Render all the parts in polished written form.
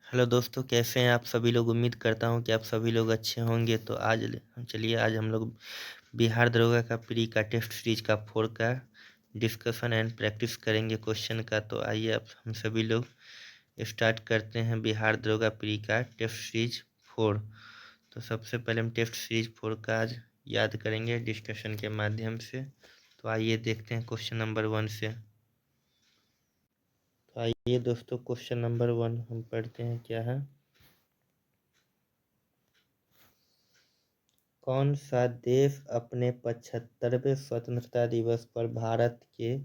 Hello दोस्तों, कैसे हैं आप सभी लोग। उम्मीद करता हूं कि आप सभी लोग अच्छे होंगे। तो आज हम लोग बिहार दरोगा का प्री का टेस्ट सीरीज का 4 का डिस्कशन एंड प्रैक्टिस करेंगे क्वेश्चन का। तो आइए अब हम सभी लोग स्टार्ट करते हैं बिहार दरोगा प्री का टेस्ट सीरीज 4। तो सबसे पहले हम टेस्ट सीरीज 4 का आज याद करेंगे डिस्कशन के माध्यम से। तो आइए देखते हैं क्वेश्चन नंबर 1 से। तो आइए दोस्तों, क्वेश्चन नंबर 1 हम पढ़ते हैं क्या है। कौन सा देश अपने 75वें स्वतंत्रता दिवस पर भारत के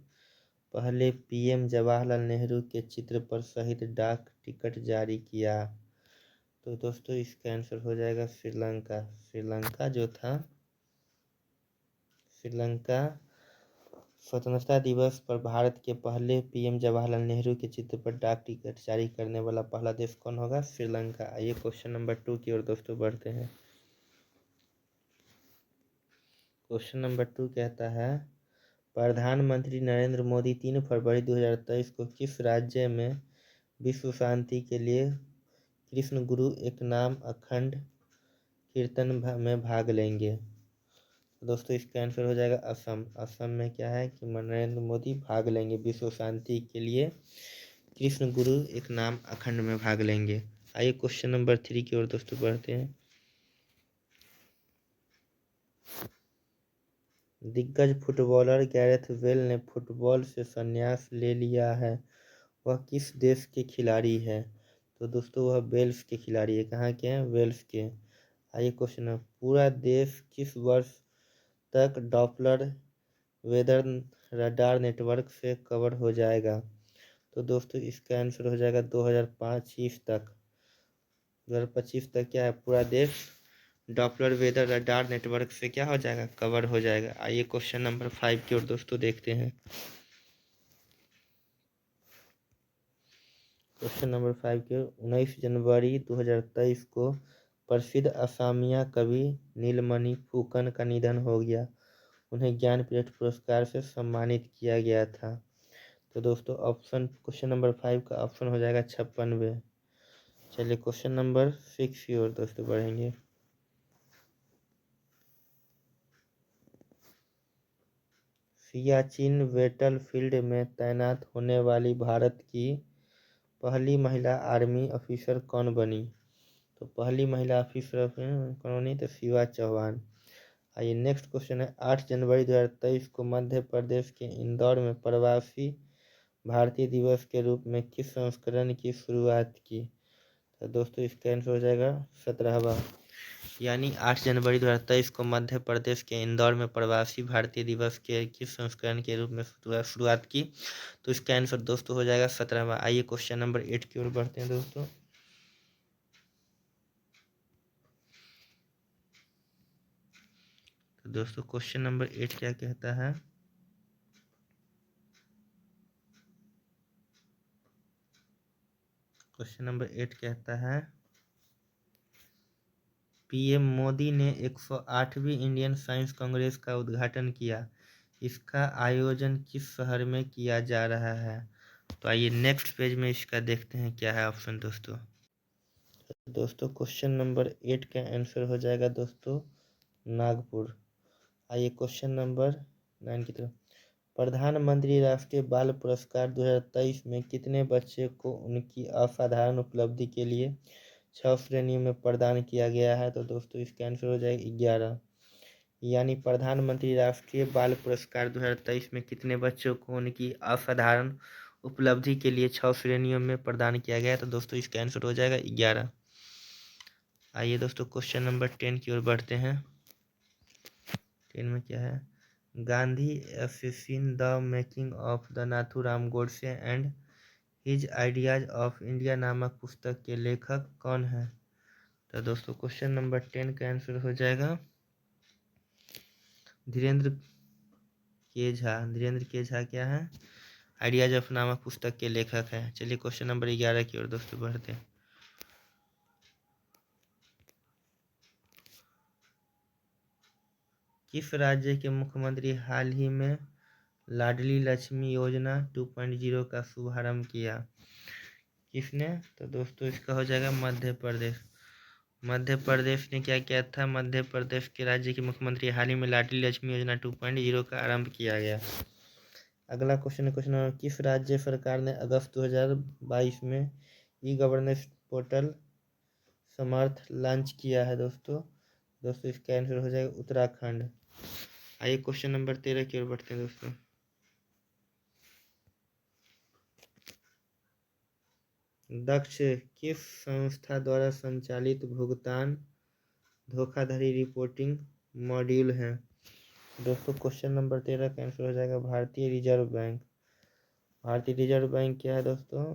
पहले पीएम जवाहरलाल नेहरू के चित्र पर सहित डाक टिकट जारी किया? तो दोस्तों इसका आंसर हो जाएगा श्रीलंका। श्रीलंका जो था, श्रीलंका स्वतंत्रता दिवस पर भारत के पहले पीएम जवाहरलाल नेहरू के चित्र पर डाक टिकट जारी करने वाला पहला देश कौन होगा? श्रीलंका। आइए क्वेश्चन नंबर 2 की ओर दोस्तों बढ़ते हैं। क्वेश्चन नंबर 2 कहता है, प्रधानमंत्री नरेंद्र मोदी 3 फरवरी 2023 को किस राज्य में विश्व शांति के लिए कृष्ण गुरु एक नाम अखंड कीर्तन में भाग लेंगे? तो दोस्तों इसका आंसर हो जाएगा असम। असम में क्या है कि नरेंद्र मोदी भाग लेंगे विश्व शांति के लिए कृष्ण गुरु एक नाम अखंड में भाग लेंगे। आइए क्वेश्चन नंबर 3 की ओर दोस्तों बढ़ते हैं। दिग्गज फुटबॉलर गैरेथ बेल ने फुटबॉल से संन्यास ले लिया है, वह किस देश के खिलाड़ी है? तो दोस्तों वह वेल्स के खिलाड़ी है। कहाँ के हैं? वेल्स के। आइए क्वेश्चन है, पूरा देश किस वर्ष तक डॉपलर वेदर रडार नेटवर्क से कवर हो जाएगा? तो दोस्तों इसका आंसर हो जाएगा 2025 तक। 2025 तक क्या है, पूरा देश डॉपलर वेदर रडार नेटवर्क से क्या हो जाएगा? कवर हो जाएगा। आइए क्वेश्चन नंबर 5 की ओर दोस्तों देखते हैं। क्वेश्चन नंबर 5 के 19 जनवरी 2023 को प्रसिद्ध असमिया कवि नीलमणि फुकन का निधन हो गया। उन्हें ज्ञानपीठ पुरस्कार से सम्मानित किया गया था। तो दोस्तों ऑप्शन क्वेश्चन नंबर 5 का ऑप्शन हो जाएगा 56। चलिए क्वेश्चन नंबर 6 की ओर दोस्तों बढ़ेंगे। सियाचिन बैटलफील्ड में तैनात होने वाली भारत की पहली महिला आर्मी ऑफिसर कौन बनी? तो पहली महिला ऑफिसर कौन बनी? तो शिवा चौहान। आइए नेक्स्ट क्वेश्चन है, 8 जनवरी 2023 को मध्य प्रदेश के इंदौर में प्रवासी भारतीय दिवस के रूप में किस संस्करण की शुरुआत की? तो दोस्तों इसका आंसर हो जाएगा 17वां। यानी 8 जनवरी 2023 को मध्य प्रदेश के इंदौर में प्रवासी भारतीय दिवस के किस संस्करण के रूप में शुरुआत की? तो इसका आंसर दोस्तों हो जाएगा 17वां। आइए क्वेश्चन नंबर 8 की ओर बढ़ते हैं दोस्तों। तो दोस्तों क्वेश्चन नंबर 8 क्या कहता है। क्वेश्चन नंबर 8 कहता है, पीएम मोदी ने 108वीं इंडियन साइंस कांग्रेस का उद्घाटन किया। इसका आयोजन किस शहर में किया जा रहा है? तो आइए नेक्स्ट पेज में इसका देखते हैं क्या है ऑप्शन दोस्तों। दोस्तों क्वेश्चन नंबर 8 का आंसर हो जाएगा दोस्तों नागपुर। आइए क्वेश्चन नंबर 9 की तरफ। प्रधानमंत्री राष्ट्रीय बाल पुरस्कार 2023 में कितने बच्चे को उनकी असाधारण उपलब्धि के लिए 6 श्रेणियों में प्रदान किया गया है? तो दोस्तों इसका आंसर हो जाएगा 11। यानी प्रधानमंत्री राष्ट्रीय बाल पुरस्कार 2023 में कितने बच्चों को उनकी असाधारण उपलब्धि के लिए 6 श्रेणियों में प्रदान किया गया है? तो दोस्तों इसका आंसर हो जाएगा 11। आइए दोस्तों क्वेश्चन नंबर 10 की ओर बढ़ते हैं। 10 में क्या है, Gandhi assassin the making of the Nathuram Godse and his ideas of India नामक पुस्तक के लेखक कौन है? तो दोस्तों क्वेश्चन नंबर 10 का आंसर हो जाएगा धीरेन्द्र के झा। धीरेन्द्र के झा क्या है, आइडियाज ऑफ नामक पुस्तक के लेखक हैं। चलिए क्वेश्चन नंबर 11 की ओर दोस्तों बढ़ते हैं। किस राज्य के मुख्यमंत्री हाल ही में लाडली लक्ष्मी योजना 2.0 का शुभारंभ किया? किसने? तो दोस्तों इसका हो जाएगा मध्य प्रदेश। मध्य प्रदेश ने क्या किया था? मध्य प्रदेश के राज्य के मुख्यमंत्री हाल ही में लाडली लक्ष्मी योजना 2.0 का आरंभ किया गया। अगला क्वेश्चन है, क्वेश्चन नंबर, किस राज्य सरकार ने अगस्त 2022 में ई गवर्नेंस पोर्टल समर्थ लॉन्च किया है? दोस्तों इसका आंसर हो जाएगा उत्तराखंड। आइए क्वेश्चन नंबर 13 की ओर बढ़ते हैं दोस्तों। दक्ष किस संस्था द्वारा संचालित भुगतान धोखाधड़ी रिपोर्टिंग मॉड्यूल है? दोस्तों क्वेश्चन नंबर 13 का आंसर हो जाएगा भारतीय रिजर्व बैंक। भारतीय रिजर्व बैंक क्या है दोस्तों?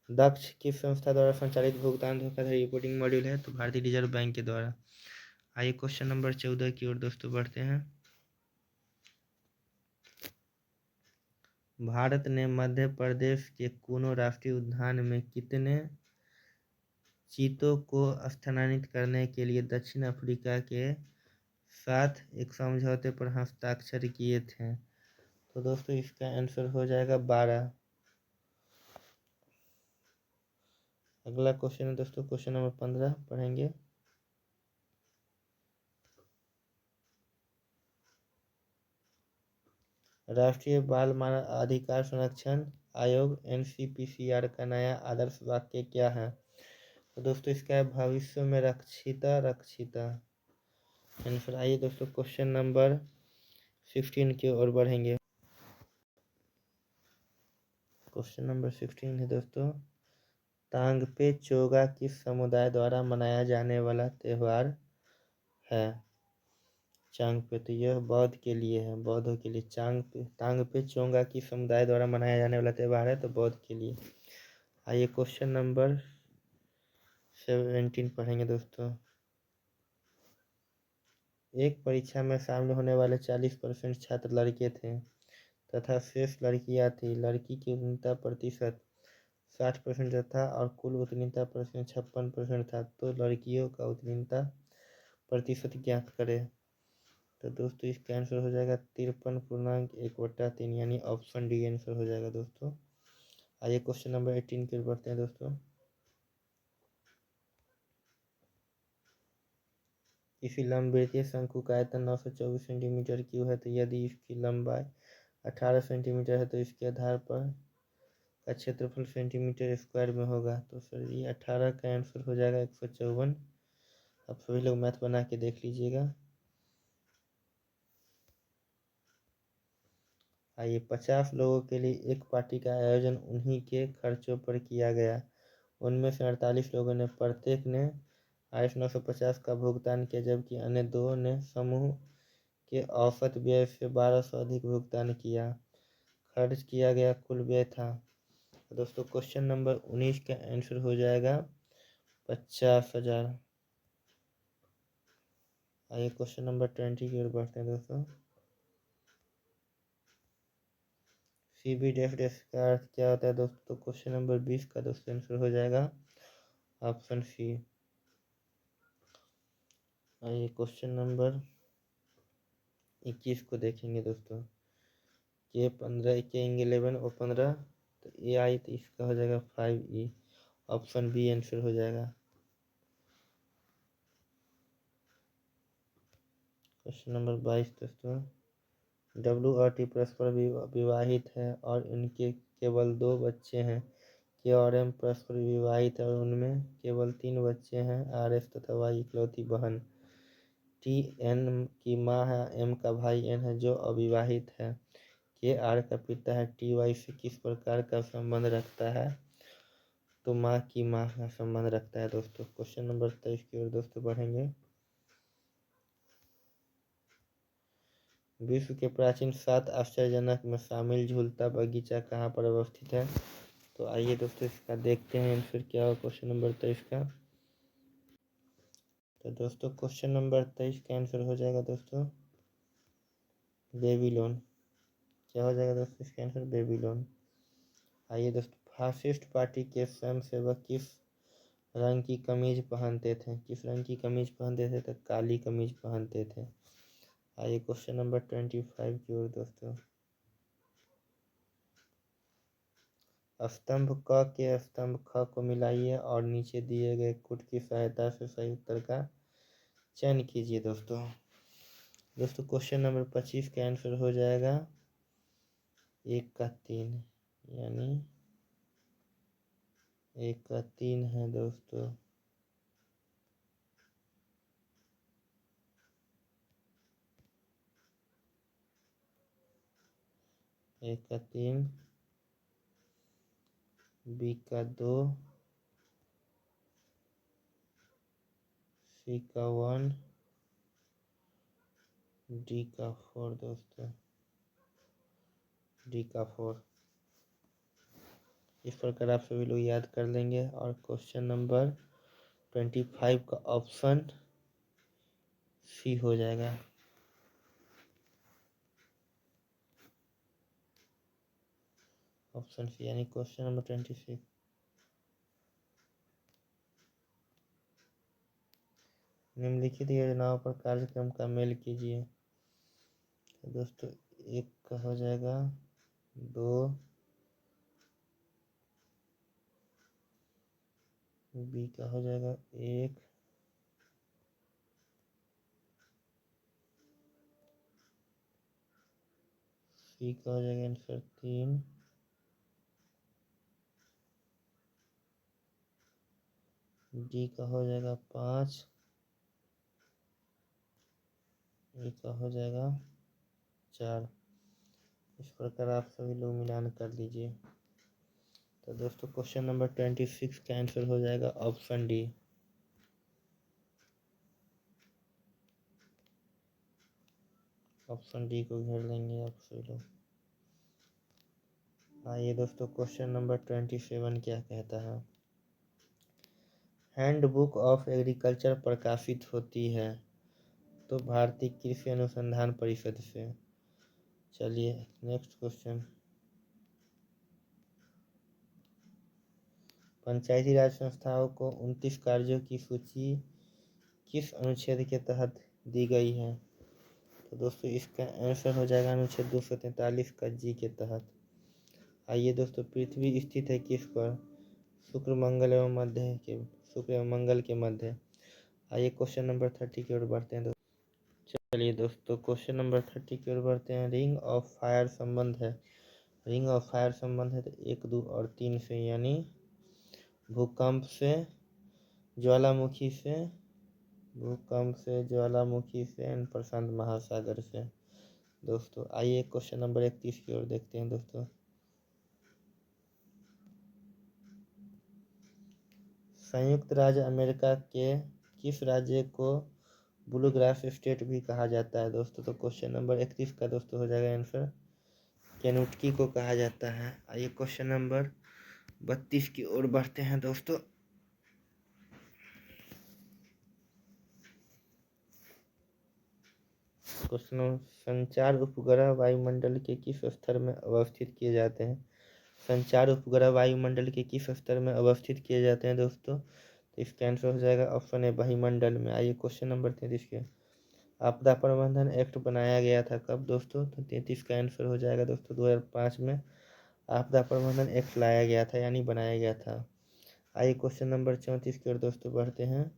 दक्ष किस संस्था द्वारा संचालित भुगतान धोखाधड़ी रिपोर्टिंग मॉड्यूल है? तो भारतीय रिजर्व बैंक के द्वारा। आइए क्वेश्चन नंबर 14 की ओर दोस्तों बढ़ते हैं। भारत ने मध्य प्रदेश के कूनो राष्ट्रीय उद्यान में कितने चीतों को स्थानांतरित करने के लिए दक्षिण अफ्रीका के साथ एक समझौते पर हस्ताक्षर किए थे? तो दोस्तों इसका आंसर हो जाएगा 12। अगला क्वेश्चन है दोस्तों, क्वेश्चन नंबर 15 पढ़ेंगे। राष्ट्रीय बाल मानव अधिकार संरक्षण आयोग NCPCR का नया आदर्श वाक्य क्या है? तो दोस्तों इसका है भविष्य में रक्षिता रक्षिता। आंसर। आइए दोस्तों क्वेश्चन नंबर 16 की ओर बढ़ेंगे। क्वेश्चन नंबर 16 है दोस्तों, तांगपे चोगा किस समुदाय द्वारा मनाया जाने वाला त्योहार है? चांगपे, तो यह बौद्ध के लिए है, बौद्धों के लिए। तांगपे चोंगा किस समुदाय द्वारा मनाया जाने वाला त्योहार है? तो बौद्ध के लिए। आइए क्वेश्चन नंबर 17 पढ़ेंगे दोस्तों। एक परीक्षा में शामिल होने वाले 40% छात्र लड़के थे तथा शेष लड़कियां थी। लड़की की उत्तीर्णता प्रतिशत 60% था और कुल उत्तीर्णता प्रतिशत 56% था। तो लड़कियों का उत्तीर्णता प्रतिशत ज्ञात करें। तो दोस्तों इसका आंसर हो जाएगा 53.1/3, यानी ऑप्शन डी आंसर हो जाएगा दोस्तों। आइए क्वेश्चन नंबर 18 की ओर बढ़ते हैं दोस्तों। किसी लंबवृत्तीय शंकु का आयतन 924 सेंटीमीटर क्यूब है, तो यदि इसकी लंबाई 18 सेंटीमीटर है तो इसके आधार पर का क्षेत्रफल सेंटीमीटर स्क्वायर में होगा। तो सर ये 18 का आंसर हो जाएगा 154। आप सभी लोग मैथ बना के देख लीजिएगा। आइए 50 लोगों के लिए एक पार्टी का आयोजन उन्हीं के खर्चों पर किया गया। उनमें से 48 लोगों ने प्रत्येक ने ₹950 का भुगतान किया, जबकि अन्य दो ने समूह के औसत व्यय से 1200 अधिक भुगतान किया। खर्च किया गया कुल व्यय था। तो दोस्तों क्वेश्चन नंबर 19 का आंसर हो जाएगा 50,000। आइए क्वेश्चन नंबर 20 की ओर बढ़ते हैं दोस्तों। CB डैश डैश का अर्थ क्या होता है दोस्तों? तो क्वेश्चन नंबर 20 का दोस्तों आंसर हो जाएगा ऑप्शन सी। आइए क्वेश्चन नंबर 21 को देखेंगे दोस्तों। K15 K11 O15, तो ए आई, तो इसका हो जाएगा 5E। ऑप्शन बी आंसर हो जाएगा। क्वेश्चन नंबर 22 दोस्तों, W और T परस्पर विवाहित है और इनके केवल 2 बच्चे हैं। K और M परस्पर विवाहित है और उनमें केवल 3 बच्चे हैं। RS तथा Y इकलौती बहन। T N की माँ है, M का भाई N है जो अविवाहित है। K R का पिता है, T Y से किस प्रकार का संबंध रखता है? तो माँ की माँ का संबंध रखता है दोस्तों। क्वेश्चन नंबर 23 की ओर दोस्तों बढ़ेंगे। विश्व के प्राचीन 7 आश्चर्यजनक में शामिल झूलता बगीचा कहाँ पर अवस्थित है? तो आइए दोस्तों इसका देखते हैं आंसर क्या हो क्वेश्चन नंबर 23 का। तो दोस्तों क्वेश्चन नंबर 23 का आंसर हो जाएगा दोस्तों बेबीलोन। क्या हो जाएगा दोस्तों इसका आंसर? बेबीलोन। आइए दोस्तों, फासिस्ट पार्टी के स्वयंसेवक किस रंग की कमीज पहनते थे? किस रंग की कमीज पहनते थे? तो काली कमीज पहनते थे। आइए क्वेश्चन नंबर 25 की ओर दोस्तों। स्तंभ क के स्तंभ ख को मिलाइए और नीचे दिए गए कुट की सहायता से सही उत्तर का चयन कीजिए दोस्तों। दोस्तों क्वेश्चन नंबर 25 का आंसर हो जाएगा 1 का 3, यानी 1 का 3 है दोस्तों। एक का 3, बी का 2, सी का 1, डी का 4 दोस्तों, डी का 4। इस प्रकार आप सभी लोग याद कर लेंगे और क्वेश्चन नंबर 25 का ऑप्शन सी हो जाएगा। ऑप्शन सी यानी क्वेश्चन नंबर 26। निम्नलिखित योजनाओं पर कार्यक्रम का मेल कीजिए। तो दोस्तों 1 का हो जाएगा 2, बी का हो जाएगा 1, सी का हो जाएगा आंसर 3, डी का हो जाएगा 5, ई का हो जाएगा 4। इस प्रकार आप सभी लोग मिलान कर लीजिए। तो दोस्तों क्वेश्चन नंबर 26 का आंसर हो जाएगा ऑप्शन डी। ऑप्शन डी को घेर लेंगे आप सभी लोग। आइए दोस्तों क्वेश्चन नंबर 27 क्या कहता है। हैंडबुक ऑफ एग्रीकल्चर प्रकाशित होती है तो भारतीय कृषि अनुसंधान परिषद से। चलिए नेक्स्ट क्वेश्चन। पंचायती राज संस्थाओं को 29 कार्यों की सूची किस अनुच्छेद के तहत दी गई है। तो दोस्तों इसका आंसर हो जाएगा अनुच्छेद 243 का जी के तहत। आइए दोस्तों पृथ्वी स्थित है किस पर, शुक्र मंगल एवं मध्य के, शुक्र एवं मंगल के मध्य। आइए क्वेश्चन नंबर 30 की ओर बढ़ते हैं दोस्तों। चलिए दोस्तों क्वेश्चन नंबर 30 की ओर बढ़ते हैं। रिंग ऑफ फायर संबंध है, रिंग ऑफ फायर संबंध है तो 1, 2 और 3 से, यानी भूकंप से, ज्वालामुखी से, भूकंप से, ज्वालामुखी से एंड प्रशांत महासागर से। दोस्तों आइए क्वेश्चन नंबर 31 की ओर देखते हैं दोस्तों। संयुक्त राज्य अमेरिका के किस राज्य को ब्लू ग्रास स्टेट भी कहा जाता है दोस्तों। तो क्वेश्चन नंबर 31 का दोस्तों हो जाएगा आंसर केनुटकी को कहा जाता है। आइए क्वेश्चन नंबर 32 की ओर बढ़ते हैं दोस्तों। क्वेश्चन, संचार उपग्रह वायुमंडल के किस स्तर में अवस्थित किए जाते हैं। संचार उपग्रह वायुमंडल के किस स्तर में अवस्थित किए जाते हैं दोस्तों। तो इसका आंसर हो जाएगा ऑप्शन ए वायुमंडल में। आइए क्वेश्चन नंबर 33 के। आपदा प्रबंधन एक्ट बनाया गया था कब दोस्तों। तो 33 का आंसर हो जाएगा दोस्तों 2005 में आपदा प्रबंधन एक्ट लाया गया था, यानी बनाया गया था। आइए क्वेश्चन नंबर 34 की ओर दोस्तों बढ़ते हैं।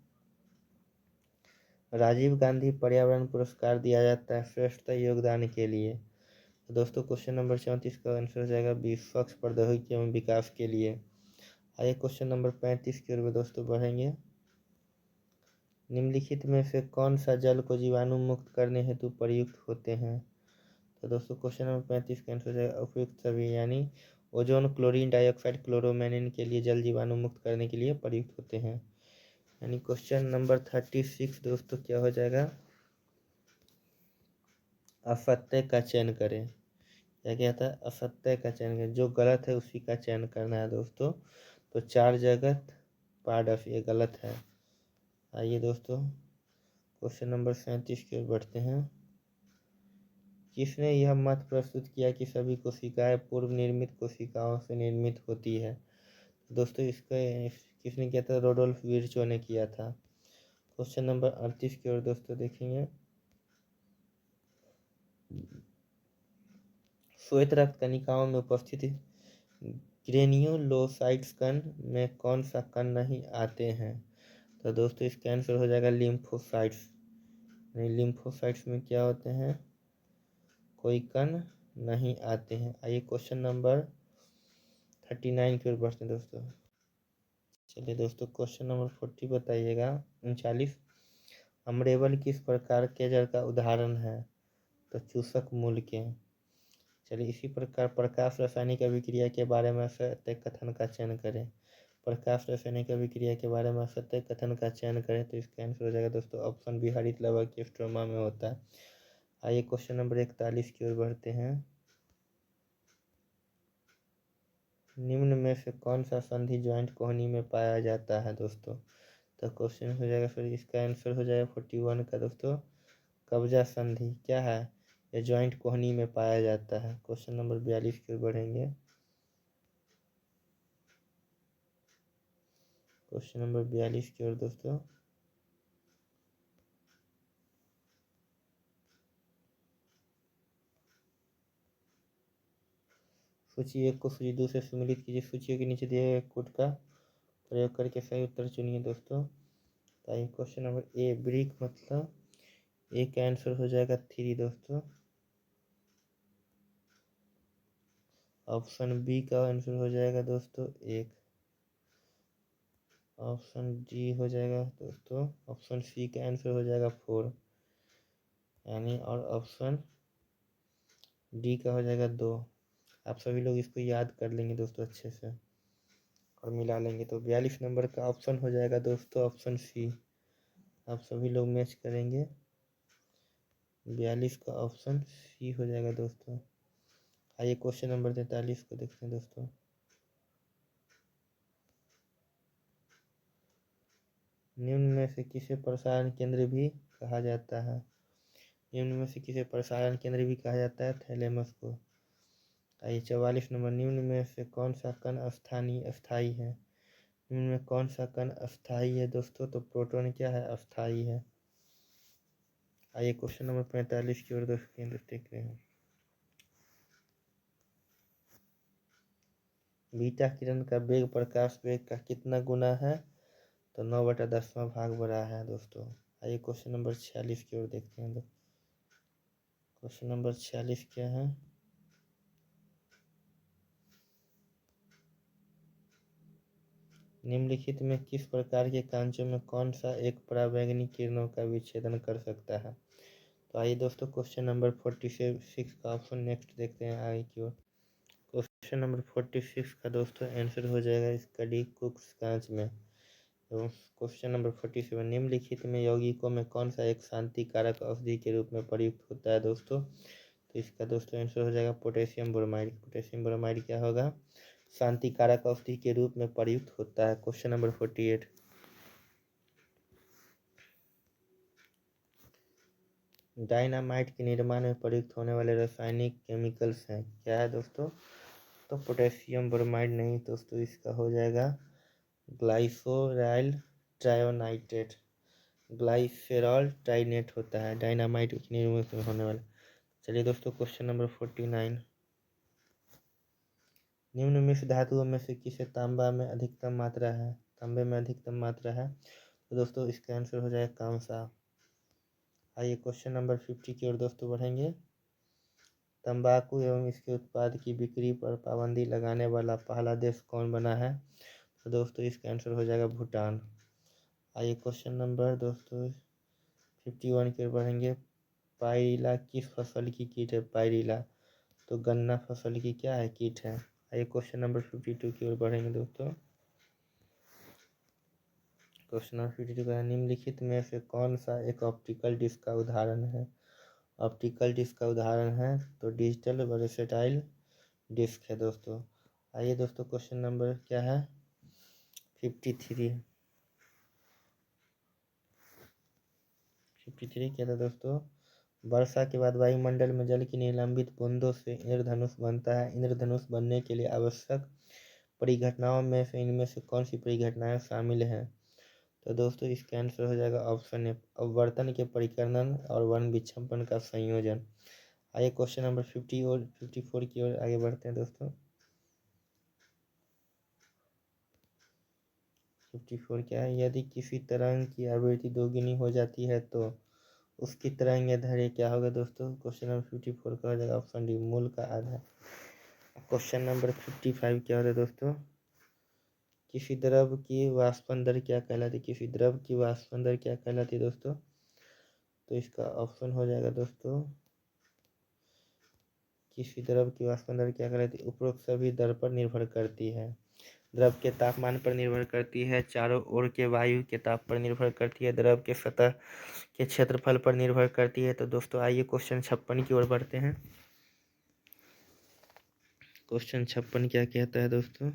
राजीव गांधी पर्यावरण पुरस्कार दिया जाता है श्रेष्ठ योगदान के लिए। तो दोस्तों क्वेश्चन नंबर 34 का आंसर हो जाएगा बी, स्वच्छ प्रौद्योगिकी एवं विकास के लिए। आइए क्वेश्चन नंबर 35 की ओर दोस्तों बढ़ेंगे। निम्नलिखित में से कौन सा जल को जीवाणु मुक्त करने हेतु प्रयुक्त होते हैं। तो दोस्तों क्वेश्चन नंबर 35 का आंसर हो जाएगा उपयुक्त सभी, यानी ओजोन, क्लोरीन डाइऑक्साइड, क्लोरोमेनिन के लिए जल जीवाणु मुक्त करने के लिए प्रयुक्त होते हैं। यानी क्वेश्चन नंबर 36 दोस्तों क्या हो जाएगा, असत्य का चयन करें। क्या कहता है, असत्य का चयन करें, जो गलत है उसी का चयन करना है दोस्तों। तो 4 जगत पाडफ ये गलत है। आइए दोस्तों क्वेश्चन नंबर 37 की ओर बढ़ते हैं। किसने यह मत प्रस्तुत किया कि सभी कोशिकाएं पूर्व निर्मित कोशिकाओं से निर्मित होती है। दोस्तों इसका किसने किया था, रोडोल्फ विर्चो ने किया था। क्वेश्चन नंबर 38 की ओर दोस्तों देखेंगे। श्वेत रक्त कणिकाओं में उपस्थित ग्रेन्युलोसाइट्स कण में कौन सा कण नहीं आते हैं? तो दोस्तों इसका आंसर हो जाएगा लिम्फोसाइट्स। लिम्फोसाइट्स में क्या होते हैं? कोई कण नहीं आते हैं। आइए क्वेश्चन नंबर 39 की ओर बढ़ते हैं दोस्तों। चलिए दोस्तों क्वेश्चन नंबर 40 बताइएगा। 39, अम्रेवल किस प्रकार के जड़ का उदाहरण है? तो चूसक मूल के। चलिए इसी प्रकार प्रकाश रासायनिक अभिक्रिया के बारे में सत्य कथन का चयन करें। प्रकाश रासायनिक अभिक्रिया के बारे में सत्य कथन का चयन करें तो इसका आंसर हो जाएगा दोस्तों ऑप्शन बी, हरित लवक के स्ट्रोमा में होता है। आइए क्वेश्चन नंबर 41 की ओर बढ़ते हैं। निम्न में से कौन सा संधि ज्वाइंट कोहनी में पाया जाता है दोस्तों? तो क्वेश्चन हो जाएगा फिर इसका आंसर हो जाएगा 41 का दोस्तों कब्जा संधि क्या है? यह ज्वाइंट कोहनी में पाया जाता है। क्वेश्चन नंबर 42 की ओर बढ़ेंगे। क्वेश्चन नंबर 42 की ओर दोस्तों। सूची 1 को सूची 2 से सम्मिलित कीजिए। सूचियों के नीचे दिए गए कोड का प्रयोग करके सही उत्तर चुनिए दोस्तों। ताकि क्वेश्चन नंबर ए ब्रिक मतलब ए का आंसर हो जाएगा 3 दोस्तों। ऑप्शन बी का आंसर हो जाएगा दोस्तों 1। ऑप्शन डी हो जाएगा दोस्तों, ऑप्शन सी का आंसर हो जाएगा 4 यानी, और ऑप्शन डी का हो जाएगा 2। आप सभी लोग इसको याद कर लेंगे दोस्तों अच्छे से और मिला लेंगे। तो 42 नंबर का ऑप्शन हो जाएगा दोस्तों ऑप्शन सी। आप सभी लोग मैच करेंगे। 42 का ऑप्शन सी हो जाएगा दोस्तों। आइए क्वेश्चन नंबर 43 को देखते हैं दोस्तों। निम्न में से किसे प्रसारण केंद्र भी कहा जाता है? निम्न में से किसे प्रसारण केंद्र भी कहा जाता है? थैलेमस को। आइए 44 नंबर, निम्न में से कौन सा कण अस्थाई है? निम्न में कौन सा कण अस्थाई है दोस्तों? तो प्रोटॉन क्या है? अस्थाई है। आइए क्वेश्चन नंबर 45 की ओर दोस्तों देख रहे हैं। बीटा किरण का वेग प्रकाश वेग का कितना गुना है? तो 9/10वां भाग बड़ा है दोस्तों। आइए क्वेश्चन नंबर 46 की ओर देखते हैं। क्वेश्चन नंबर 46 क्या है? निम्नलिखित में किस प्रकार के कांचों में कौन सा एक पराबैंगनी किरणों का विच्छेदन कर सकता है? तो आइए दोस्तों क्वेश्चन नंबर 46 का ऑप्शन नेक्स्ट देखते हैं आगे की ओर। क्वेश्चन नंबर 46 का दोस्तों आंसर हो जाएगा इसका डी, कुक्स कांच में। एवं क्वेश्चन नंबर 47, निम्नलिखित में यौगिकों में कौन सा एक शांति कारक औषधि के रूप में प्रयुक्त होता है दोस्तों? तो इसका दोस्तों आंसर हो जाएगा पोटेशियम ब्रोमाइड। पोटेशियम ब्रोमाइड क्या होगा? शांति कारक औषधि के रूप में प्रयुक्त होता है। क्वेश्चन नंबर 48, डायनामाइट के निर्माण में प्रयुक्त होने वाले रासायनिक केमिकल्स हैं क्या है दोस्तों? तो पोटेशियम ब्रोमाइड नहीं दोस्तों, इसका हो जाएगा ग्लाइसोराइल ट्रायोनाइट्रेट। ग्लाइसेरॉल ट्राइनेट होता है डायनामाइट के निर्माण में होने वाला। चलिए दोस्तों क्वेश्चन नंबर 49, निम्न मिश्र धातुओं में से किसे तांबा में अधिकतम मात्रा है? तांबे में अधिकतम मात्रा है तो दोस्तों इसका आंसर हो जाएगा कांसा। आइए क्वेश्चन नंबर 50 की ओर दोस्तों बढ़ेंगे। तंबाकू एवं इसके उत्पाद की बिक्री पर पाबंदी लगाने वाला पहला देश कौन बना है? तो दोस्तों इसका आंसर हो जाएगा भूटान। आइए क्वेश्चन नंबर दोस्तों 51 की ओर बढ़ेंगे। पायरिला किस फसल की कीट है? पायरिला तो गन्ना फसल की क्या है? कीट है। आइए क्वेश्चन नंबर 52 की ओर बढ़ेंगे दोस्तों। क्वेश्चन नंबर 52 का निम्नलिखित में से कौन सा एक ऑप्टिकल डिस्क का उदाहरण है? ऑप्टिकल डिस्क का उदाहरण है तो डिजिटल वर्सेटाइल डिस्क है दोस्तों। आइए दोस्तों क्वेश्चन नंबर क्या है? 53। 53 क्या था दोस्तों? वर्षा के बाद वायुमंडल में जल की निलंबित बूंदों से इंद्रधनुष बनता है। इंद्रधनुष बनने के लिए आवश्यक परिघटनाओं में से इनमें से कौन सी परिघटनाएं शामिल हैं? तो दोस्तों इसका आंसर हो जाएगा ऑप्शन ए, अपवर्तन के परिकर्णन और वर्ण विक्षेपण का संयोजन। आइए क्वेश्चन नंबर 50 और 54 की ओर आगे बढ़ते हैं दोस्तों। 54 क्या है, यदि किसी तरंग की आवृत्ति दोगुनी हो जाती है तो उसकी तरंग या दैर्ध्य क्या होगा दोस्तों। क्वेश्चन नंबर 54 का हो जाएगा ऑप्शन डी, मूल का आधा। क्वेश्चन नंबर 55 क्या होता है दोस्तों, किसी द्रव की वाष्पन दर क्या कहलाती है, किसी द्रव की वाष्पन दर क्या कहलाती है दोस्तों। तो इसका ऑप्शन हो जाएगा दोस्तों, किसी द्रव की वाष्पन दर क्या कहलाती है, उपरोक्त सभी दर पर निर्भर करती है। द्रव के तापमान पर निर्भर करती है, चारों ओर के वायु के ताप पर निर्भर करती है, द्रव के सतह के क्षेत्रफल पर निर्भर करती है। तो दोस्तों आइए क्वेश्चन 56 की ओर बढ़ते हैं। क्वेश्चन 56 क्या कहता है दोस्तों,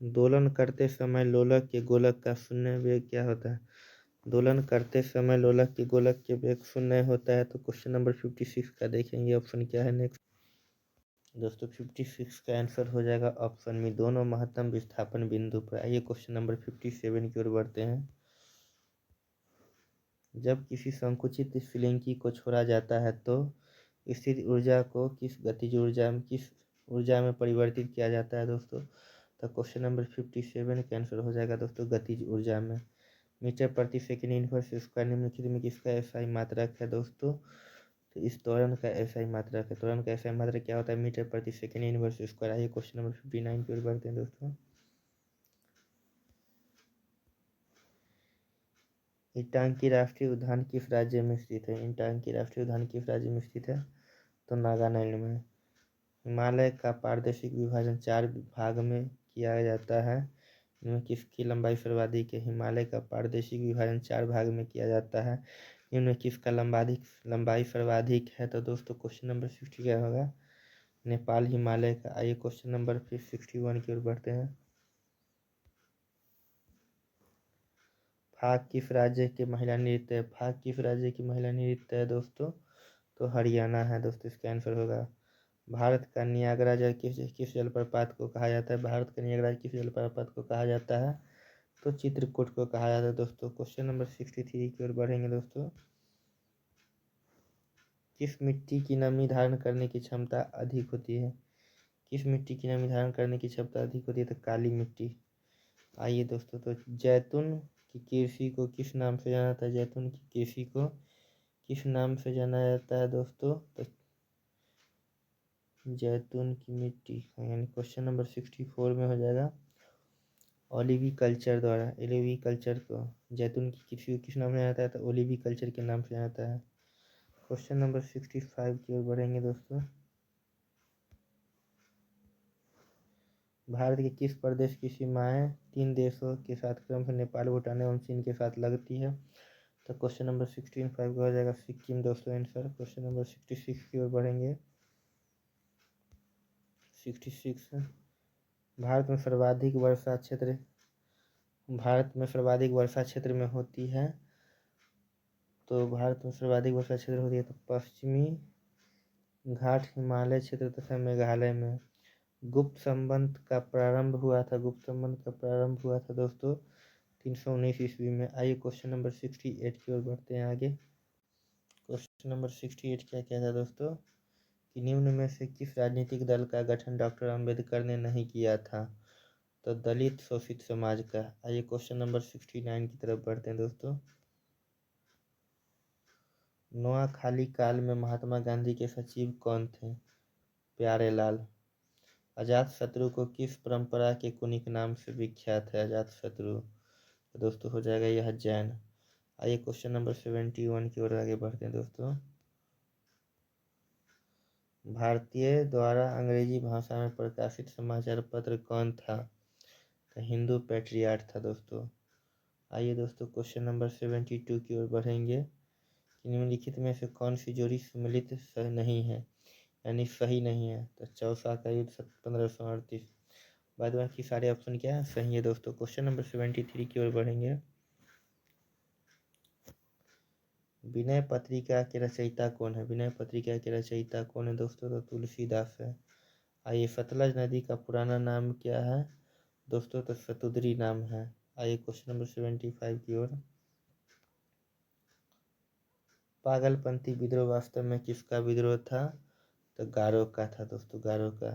दोलन करते समय लोलक के गोलक का शून्य वेग क्या होता है। दोलन करते समय लोलक के गोलक के वेग शून्य होता है। तो क्वेश्चन नंबर 56 का देखेंगे ऑप्शन क्या है नेक्स्ट दोस्तों। 56 का आंसर हो जाएगा ऑप्शन में, दोनों महत्तम विस्थापन बिंदु पर। आइए क्वेश्चन नंबर 57 की ओर बढ़ते हैं। जब किसी संकुचित स्फुलिंगी को छोड़ा जाता है तो स्थिर ऊर्जा को किस गतिज ऊर्जा में परिवर्तित किया जाता है दोस्तों। तो क्वेश्चन नंबर 57 का आंसर हो जाएगा दोस्तों गतिज ऊर्जा में। मीटर प्रति सेकेंड इनवर्स स्क्वायर निम्नलिखित में किसका एसआई मात्रक है दोस्तों। तो इस त्वरण का एसआई मात्रक है। त्वरण का एसआई मात्रक क्या होता है, मीटर प्रति सेकेंड इनवर्स स्क्वायर। आइए क्वेश्चन नंबर 59 की ओर बढ़ते हैं दोस्तों। ईटांकी राष्ट्रीय उद्यान किस राज्य में स्थित है। ईटांकी राष्ट्रीय उद्यान किस राज्य में स्थित है, तो नागालैंड में। हिमालय का पारदर्शिक विभाजन 4 भाग में किया जाता है, इनमें किसकी लंबाई सर्वाधिक है। हिमालय का पारदर्शिक विभाजन 4 भाग में किया जाता है, इनमें किसका लंबाई सर्वाधिक है। तो दोस्तों क्वेश्चन नंबर 60 क्या होगा, नेपाल हिमालय का। आइए क्वेश्चन नंबर फिर 61 की ओर बढ़ते हैं। फाग किस राज्य की महिला नृत्य है। फाग किस राज्य की महिला नृत्य है दोस्तों, तो हरियाणा है दोस्तों इसका आंसर होगा। भारत का नियाग्रा जल किस जलप्रपात को कहा जाता है। भारत का नियाग्रा किस जलप्रपात को कहा जाता है, तो चित्रकूट को कहा जाता है दोस्तों। क्वेश्चन नंबर 63 की ओर बढ़ेंगे दोस्तों। किस मिट्टी की नमी धारण करने की क्षमता अधिक होती है। किस मिट्टी की नमी धारण करने की क्षमता अधिक होती है, तो काली मिट्टी। आइए दोस्तों, तो जैतून की कृषि को किस नाम से जाना जाता है। जैतून की कृषि को किस नाम से जाना जाता है दोस्तों, तो जैतून की मिट्टी। यानी क्वेश्चन नंबर 64 में हो जाएगा ओलिवी कल्चर द्वारा। ओलिवी कल्चर को जैतून की कृषि को किस नाम से जाना जाता है, तो ओलिवी कल्चर के नाम से जाना जाता है। क्वेश्चन नंबर 65 की ओर बढ़ेंगे दोस्तों। भारत के किस प्रदेश की सीमाएं 3 देशों के साथ क्रम से नेपाल, भूटान एवं चीन के साथ लगती है। तो क्वेश्चन नंबर 65 का हो जाएगा सिक्किम दोस्तों आंसर। क्वेश्चन नंबर 66 की ओर बढ़ेंगे। 66 भारत में सर्वाधिक वर्षा क्षेत्र में होती है। तो भारत में सर्वाधिक वर्षा क्षेत्र होती है, तो पश्चिमी घाट, हिमालय क्षेत्र तथा मेघालय में। गुप्त संबंध का प्रारंभ हुआ था दोस्तों 319 ईस्वी में। आइए क्वेश्चन नंबर 68 की ओर बढ़ते हैं आगे। क्वेश्चन नंबर 68 क्या क्या था दोस्तों, कि निम्न में से किस राजनीतिक दल का गठन डॉक्टर अंबेडकर ने नहीं किया था। तो दलित शोषित समाज का। आइए क्वेश्चन नंबर 69 की तरफ बढ़ते हैं दोस्तों। नोआखाली काल में महात्मा गांधी के सचिव कौन थे, प्यारेलाल। अजातशत्रु को किस परंपरा के कुनिक नाम से विख्यात है, अजातशत्रु। तो दोस्तों हो जाएगा यह जैन। आइए क्वेश्चन नंबर 71 की ओर आगे बढ़ते हैं दोस्तों। भारतीय द्वारा अंग्रेजी भाषा में प्रकाशित समाचार पत्र कौन था, तो हिंदू पैट्रियाट था दोस्तों। आइए दोस्तों क्वेश्चन नंबर 72 की ओर बढ़ेंगे। निम्नलिखित में से कौन सी जोड़ी सम्मिलित नहीं है, यानी सही नहीं है। तो चौसा का युद्ध 1538। बाद बाकी सारे ऑप्शन क्या है, सही है दोस्तों। क्वेश्चन नंबर 73 की ओर बढ़ेंगे। विनय पत्रिका के रचयिता कौन है। विनय पत्रिका के रचयिता कौन है दोस्तों, तो तुलसीदास है। आइए सतलज नदी का पुराना नाम क्या है दोस्तों, तो सतुद्री नाम है। आइए क्वेश्चन नंबर 75 की ओर। पागलपंथी विद्रोह वास्तव में किसका विद्रोह था, तो गारो का था दोस्तों, गारो का।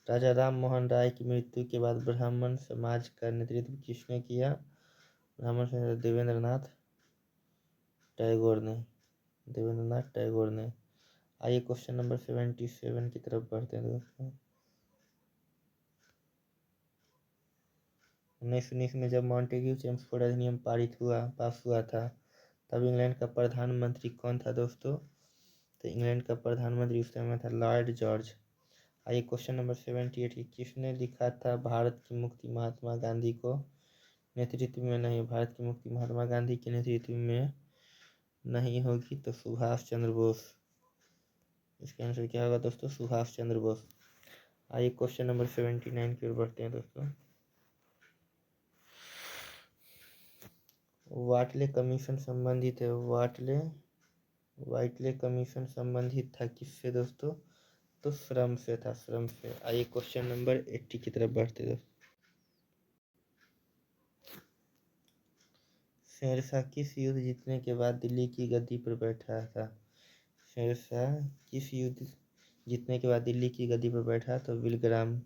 राजा राम मोहन राय की मृत्यु के बाद ब्राह्मण समाज का नेतृत्व किसने किया? ब्राह्मण समाज देवेंद्रनाथ टैगोर ने। आइए क्वेश्चन नंबर 77 की तरफ बढ़ते हैं दोस्तों। 1919 में जब मॉन्टेग्यू चेम्सफोर्ड अधिनियम पास हुआ था, तब इंग्लैंड का प्रधानमंत्री कौन था दोस्तों? तो इंग्लैंड का प्रधानमंत्री उस समय था लॉर्ड जॉर्ज। आइए क्वेश्चन नंबर 78 की किसने लिखा था भारत की मुक्ति महात्मा गांधी को नेतृत्व में नहीं? भारत की मुक्ति महात्मा गांधी के नेतृत्व में नहीं होगी तो सुभाष चंद्र बोस। इसका आंसर क्या होगा दोस्तों? सुभाष चंद्र बोस। आइए क्वेश्चन नंबर 79 की ओर बढ़ते हैं दोस्तों। वाटले कमीशन संबंधित है। वाइटले कमीशन संबंधित था किससे दोस्तों? तो श्रम से था, श्रम से। आइए क्वेश्चन नंबर 80 की तरफ बढ़ते दोस्तों। शेरशाह किस युद्ध जीतने के बाद दिल्ली की गद्दी पर बैठा था? शेरशाह किस युद्ध जीतने के बाद दिल्ली की गद्दी पर बैठा? तो विलग्राम।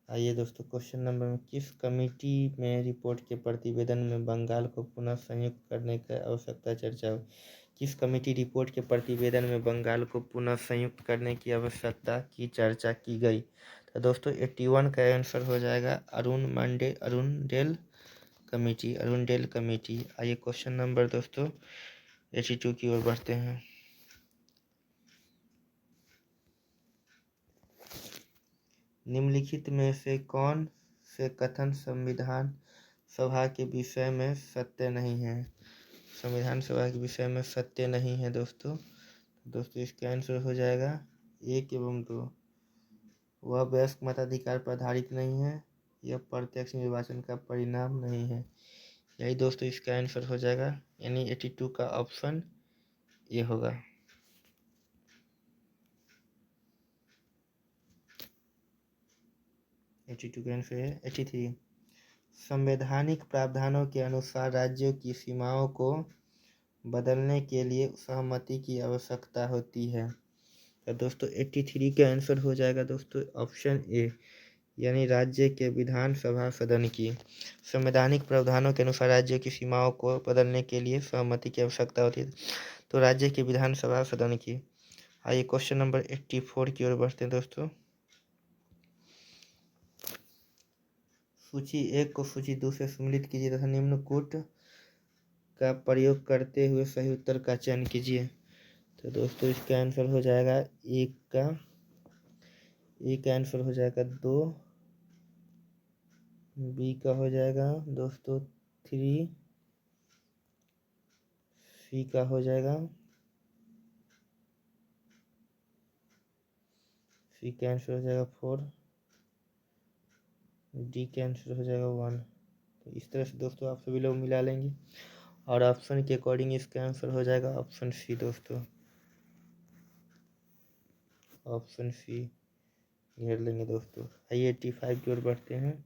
आइए दोस्तों क्वेश्चन नंबर में किस कमेटी में रिपोर्ट के प्रतिवेदन में बंगाल को पुनः संयुक्त करने की आवश्यकता चर्चा हुई? किस कमेटी रिपोर्ट के प्रतिवेदन में बंगाल को पुनः संयुक्त करने की आवश्यकता की चर्चा की गई? तो दोस्तों 81 का आंसर हो जाएगा अरुणडेल कमेटी। आइए क्वेश्चन नंबर दोस्तों 82 की ओर बढ़ते हैं। निम्नलिखित में से कौन से कथन संविधान सभा के विषय में सत्य नहीं है? संविधान सभा के विषय में सत्य नहीं है दोस्तों इसका आंसर हो जाएगा 1 एवं 2। वह वयस्क मताधिकार पर आधारित नहीं है, यह प्रत्यक्ष निर्वाचन का परिणाम नहीं है। यही दोस्तों इसका आंसर हो जाएगा, यानी 82 का ऑप्शन ये होगा। 82 का आंसर है 83। संवैधानिक प्रावधानों के अनुसार राज्यों की सीमाओं को बदलने के लिए सहमति की आवश्यकता होती है। तो दोस्तों 83 का आंसर हो जाएगा दोस्तों ऑप्शन ए, यानी राज्य के विधानसभा सदन की। संवैधानिक प्रावधानों के अनुसार राज्य की सीमाओं को बदलने के लिए सहमति की आवश्यकता होती है, तो राज्य के विधानसभा सदन की। आइए क्वेश्चन नंबर 84 की ओर बढ़ते हैं दोस्तों। सूची 1 को सूची 2 से सम्मिलित कीजिए तथा निम्न कूट का प्रयोग करते हुए सही उत्तर का चयन कीजिए। तो दोस्तों इसका आंसर हो जाएगा ए का आंसर हो जाएगा 2, बी का हो जाएगा दोस्तों 3, सी का हो जाएगा, सी का आंसर हो जाएगा 4, डी का आंसर हो जाएगा 1। तो इस तरह से दोस्तों आप सभी लोग मिला लेंगे और ऑप्शन के अकॉर्डिंग इसका आंसर हो जाएगा ऑप्शन सी दोस्तों, ऑप्शन सी घेर लेंगे दोस्तों। आइए 85 की ओर बढ़ते हैं।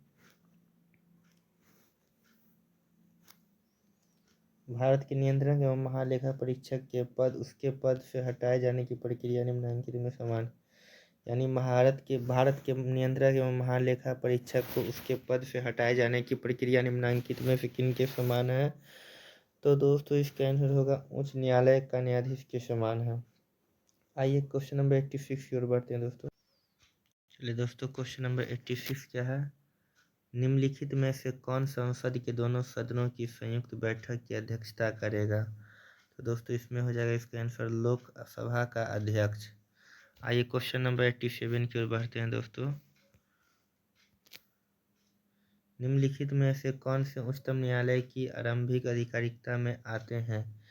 भारत के नियंत्रक एवं महालेखा परीक्षक के पद उसके पद से हटाए जाने की प्रक्रिया निम्नलिखित में समान, यानी भारत के नियंत्रक एवं महालेखा परीक्षक को उसके पद से हटाए जाने की प्रक्रिया निम्नलिखित में से किन के समान है? तो दोस्तों इसका आंसर होगा उच्च न्यायालय का न्यायाधीश के समान है। आइए क्वेश्चन नंबर 86 की ओर बढ़ते हैं दोस्तों। चलिए दोस्तों क्वेश्चन नंबर 86 क्या है? निम्नलिखित में से कौन संसद के दोनों सदनों की संयुक्त बैठक की अध्यक्षता करेगा? तो दोस्तों इसमें हो जाएगा इसका आंसर लोकसभा का अध्यक्ष। आइए क्वेश्चन नंबर 87 की ओर बढ़ते हैं दोस्तों। निम्नलिखित में से कौन से उच्चतम न्यायालय की आरंभिक आधिकारिकता में आते हैं?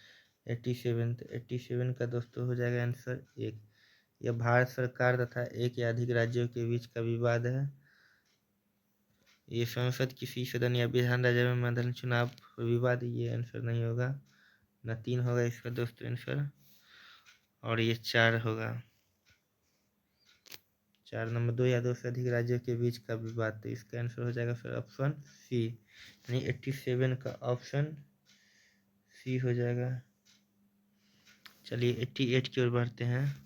87 का दोस्तों हो जाएगा आंसर 1। यह भारत सरकार तथा एक या अधिक राज्यों के बीच का विवाद है। ये संसद किसी सदन या विधान राज्य में मंडल चुनाव विवाद, ये आंसर नहीं होगा, न 3 होगा इसका दोस्तों आंसर, और ये 4 होगा। 4 नंबर 2 या 2 से अधिक राज्यों के बीच का विवाद, तो इसका आंसर हो जाएगा फिर ऑप्शन सी, यानी 87 का ऑप्शन सी हो जाएगा। चलिए 88 की ओर बढ़ते हैं।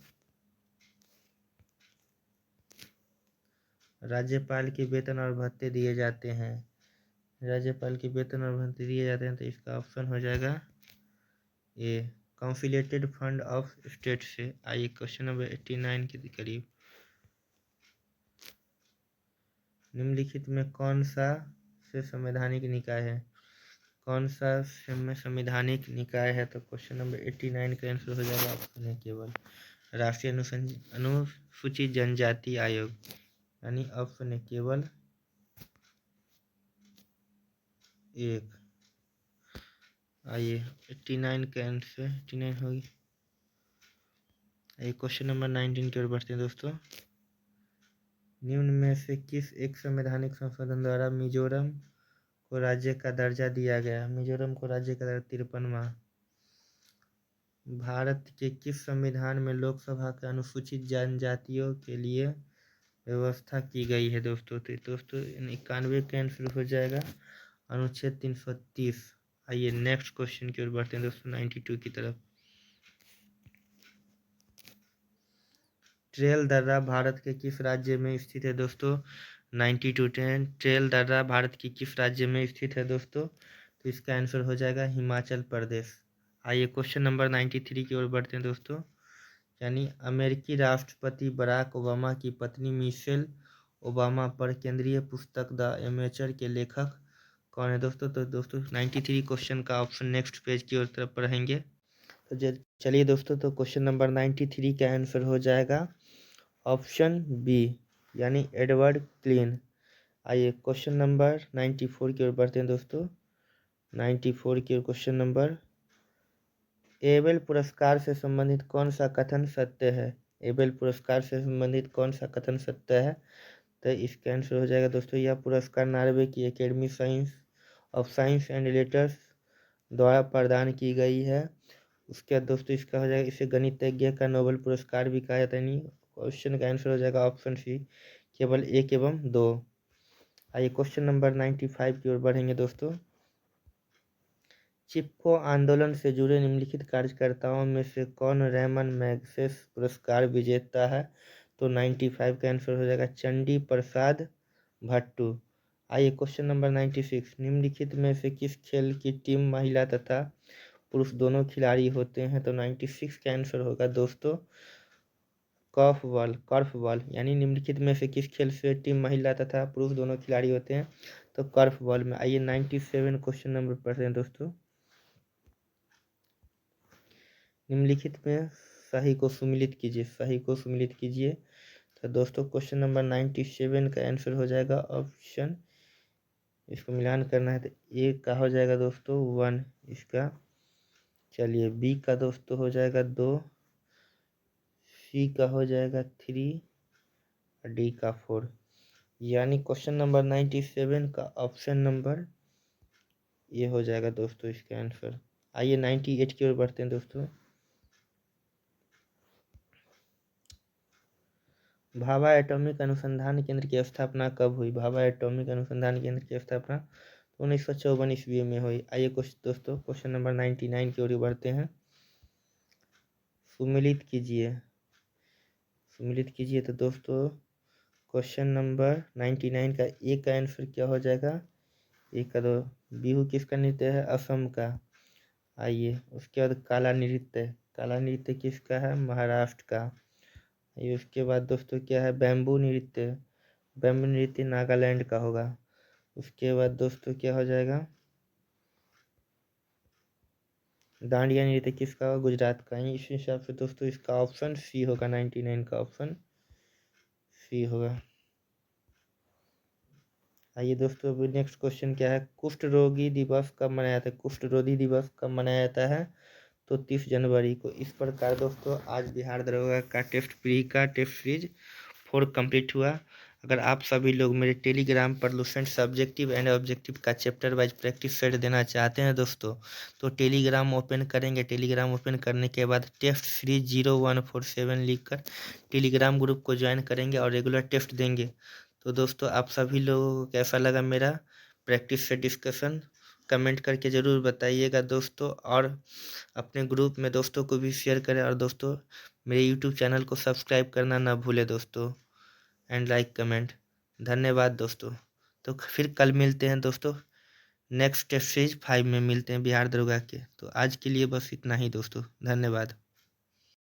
राज्यपाल के वेतन और भत्ते दिए जाते हैं, राज्यपाल के वेतन और भत्ते दिए जाते हैं, तो इसका ऑप्शन हो जाएगा ए, कॉन्फिलेटेड फंड ऑफ स्टेट से। आइए क्वेश्चन नंबर 89 के करीब, निम्नलिखित में कौन सा से संवैधानिक निकाय है, कौन सा में संवैधानिक निकाय है, तो क्वेश्चन नंबर 89 का आंसर हो जाएगा ऑप्शन है केवल राष्ट्रीय अनुसूचित जनजाति आयोग, यानी ऑप्शन है केवल एक। आइए 89 का आंसर 89 होगी। आइए क्वेश्चन नंबर 19 की ओर बढ़ते हैं दोस्तों, निम्न में से किस एक संवैधानिक संशोधन द्वारा मिजोरम को राज्य का दर्जा दिया गया, मिजोरम को राज्य का दर्जा 53वां। भारत के किस संविधान में लोकसभा के अनुसूचित जनजातियों के लिए व्यवस्था की गई है दोस्तों, तो दोस्तों 91 का आंसर हो जाएगा अनुच्छेद 330। आइए नेक्स्ट क्वेश्चन की ओर बढ़ते हैं दोस्तों 92 की तरफ, ट्रेल दर्रा भारत के किस राज्य में स्थित है दोस्तों, 92 ट्रेल दर्रा भारत की किस राज्य में स्थित है दोस्तों, तो इसका आंसर हो जाएगा हिमाचल प्रदेश। आइए क्वेश्चन नंबर 93 की ओर बढ़ते हैं दोस्तों, यानी अमेरिकी राष्ट्रपति बराक ओबामा की पत्नी मिशेल ओबामा पर केंद्रीय पुस्तक द एमेचर के लेखक कौन है दोस्तों, तो दोस्तों 93 क्वेश्चन का ऑप्शन नेक्स्ट पेज की ओर तरफ पढ़ेंगे। तो चलिए दोस्तों, तो क्वेश्चन नंबर 93 का आंसर हो जाएगा ऑप्शन बी, यानी एडवर्ड क्लीन। आइए क्वेश्चन नंबर 94 की ओर बढ़ते हैं दोस्तों, 94 की ओर क्वेश्चन नंबर, एबेल पुरस्कार से संबंधित कौन सा कथन सत्य है, एबेल पुरस्कार से संबंधित कौन सा कथन सत्य है, तो इसका आंसर हो जाएगा दोस्तों, यह पुरस्कार नॉर्वे की academy of science and letters द्वारा प्रदान की गई है। उसके बाद दोस्तों इसका हो जाएगा, इसे गणितज्ञ का नोबेल पुरस्कार भी कहा जाता है। नहीं, क्वेश्चन का आंसर हो जाएगा ऑप्शन सी, केवल 1 एवं 2। आइए क्वेश्चन नंबर 95 की ओर बढ़ेंगे दोस्तों, चिपको आंदोलन से जुड़े निम्नलिखित कार्यकर्ताओं में से कौन रैमन मैग्सेस पुरस्कार विजेता है, तो 95 का आंसर हो जाएगा चंडी प्रसाद भट्टू। आइए क्वेश्चन नंबर 96, निम्नलिखित में से किस खेल की टीम महिला तथा पुरुष दोनों खिलाड़ी होते हैं, तो 96 का आंसर होगा दोस्तों कर्फबॉल, यानी निम्नलिखित में से किस खेल से टीम महिला तथा पुरुष दोनों खिलाड़ी होते हैं, तो कर्फबॉल में। आइए 97 क्वेश्चन नंबर पढ़ते हैं दोस्तों, निम्नलिखित में सही को सम्मिलित कीजिए, सही को सम्मिलित कीजिए। तो दोस्तों क्वेश्चन नंबर 97 का आंसर हो जाएगा ऑप्शन, इसको मिलान करना है तो ए का हो जाएगा दोस्तों 1 इसका, चलिए बी का दोस्तों हो जाएगा 2, सी का हो जाएगा 3 और डी का 4, यानी क्वेश्चन नंबर 97 का ऑप्शन नंबर ये हो जाएगा दोस्तों इसका आंसर। आइए 98 की ओर बढ़ते हैं दोस्तों, भाभा एटॉमिक अनुसंधान केंद्र की स्थापना कब हुई, भाभा एटॉमिक अनुसंधान केंद्र की स्थापना 1954 ईस्वी में हुई। आइए कुछ दोस्तों क्वेश्चन नंबर 99 की ओर बढ़ते हैं, सम्मिलित कीजिए, सम्मिलित कीजिए। तो दोस्तों क्वेश्चन नंबर 99 का ए का आंसर क्या हो जाएगा, एक का दो, बिहू किसका नृत्य है, असम का। आइए उसके बाद काला नृत्य, काला नृत्य किसका है, महाराष्ट्र का। ये उसके बाद दोस्तों क्या है, बैम्बू नृत्य, बैम्बू नृत्य नागालैंड का होगा। उसके बाद दोस्तों क्या हो जाएगा, डांडिया नृत्य किसका होगा, गुजरात का। इस हिसाब से दोस्तों इसका ऑप्शन सी होगा, 99 का ऑप्शन सी होगा। आइए दोस्तों अभी नेक्स्ट क्वेश्चन क्या है, कुष्ठ रोगी दिवस कब मनाया जाता है, कुष्ठ रोगी दिवस कब मनाया जाता है, तो 30 जनवरी को। इस प्रकार दोस्तों आज बिहार दरोगा का टेस्ट प्री का टेस्ट सीरीज 4 कंप्लीट हुआ। अगर आप सभी लोग मेरे टेलीग्राम पर लुसेंट सब्जेक्टिव एंड ऑब्जेक्टिव का चैप्टर वाइज प्रैक्टिस सेट देना चाहते हैं दोस्तों, तो टेलीग्राम ओपन करेंगे। टेलीग्राम ओपन करने के बाद टेस्ट सीरीज 0147 लिखकर टेलीग्राम ग्रुप को ज्वाइन करेंगे और रेगुलर टेस्ट देंगे। तो दोस्तों आप सभी लोगों को कैसा लगा मेरा प्रैक्टिस सेट डिस्कशन, कमेंट करके ज़रूर बताइएगा दोस्तों, और अपने ग्रुप में दोस्तों को भी शेयर करें, और दोस्तों मेरे यूट्यूब चैनल को सब्सक्राइब करना ना भूलें दोस्तों, एंड लाइक कमेंट। धन्यवाद दोस्तों। तो फिर कल मिलते हैं दोस्तों, नेक्स्ट टेस्ट सीरीज 5 में मिलते हैं बिहार दरोगा के। तो आज के लिए बस इतना ही दोस्तों, धन्यवाद।